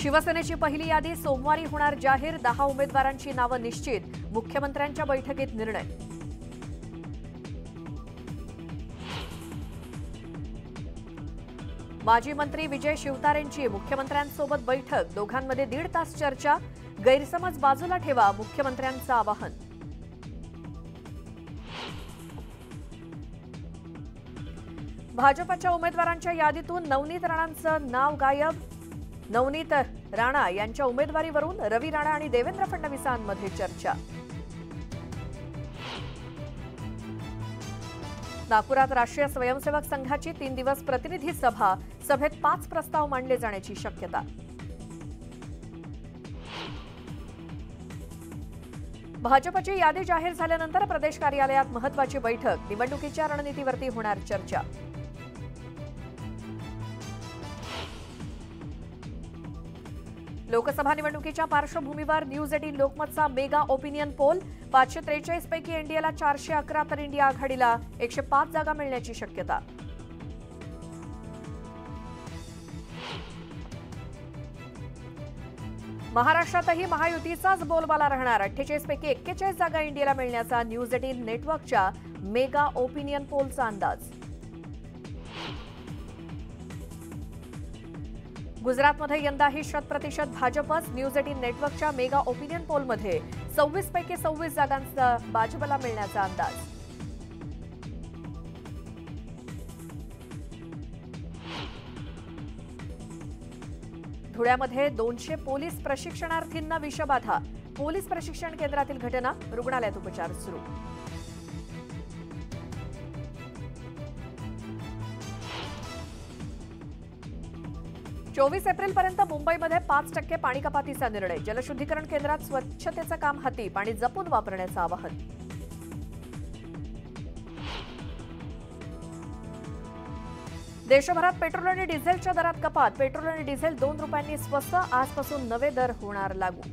शिवसेनेची पहिली यादी सोमवारी होणार जाहीर। 10 उमेदवारांची नावं निश्चित। मुख्यमंत्र्यांच्या बैठकीत निर्णय। माजी मंत्री विजय शिवतारेंची मुख्यमंत्र्यांसोबत बैठक। दोघांमध्ये 1.5 तास चर्चा। गैरसमज बाजूला ठेवा, मुख्यमंत्र्यांचं आवाहन। भाजपच्या उमेदवारांच्या यादीतून नवनीत राणांचं नाव गायब। नवनीत राणा यांच्या उमेदवारीवरून रवी राणा आणि देवेंद्र फडणवीसांमध्ये चर्चा। नागपुरात राष्ट्रीय स्वयंसेवक संघाची 3 दिवस प्रतिनिधी सभा। सभेत 5 प्रस्ताव मांडले जाण्याची शक्यता। भाजपची यादी जाहीर झाल्यानंतर प्रदेश कार्यालयात महत्त्वाची बैठक। निवडणुकीच्या रणनीतीवरती होणार चर्चा। लोकसभा निवडणुकीच्या पार्श्वभूमीवर न्यूज 18 लोकमतचा मेगा ओपिनियन पोल। 543 पैकी एनडीएला 411 तर इंडिया आघाडीला 105 जागा मिळण्याची शक्यता। महाराष्ट्रातही महायुतीचाच बोलबाला राहणार। 48 पैकी 41 जागा इंडियाला मिळण्याचा न्यूज 18 नेटवर्कच्या मेगा ओपिनियन पोलचा अंदाज। गुजरातमध्ये यंदाही 100% भाजपच। न्यूज 18 नेटवर्कच्या मेगा ओपिनियन पोलमध्ये 26 पैकी 26 जागांचा भाजपला मिळण्याचा अंदाज। धुळ्यामध्ये 200 पोलीस प्रशिक्षणार्थींना विषबाधा। पोलीस प्रशिक्षण केंद्रातील घटना। रुग्णालयात उपचार सुरू। 24 एप्रिलपर्यंत मुंबईमध्ये 5% पाणी कपातीचा निर्णय। जलशुद्धीकरण केंद्रात स्वच्छतेचं काम हाती। पाणी जपून वापरण्याचं आवाहन। देशभरात पेट्रोल आणि डिझेलच्या दरात कपात। पेट्रोल आणि डिझेल 2 रुपयांनी स्वस्त। आजपासून नवे दर होणार लागू।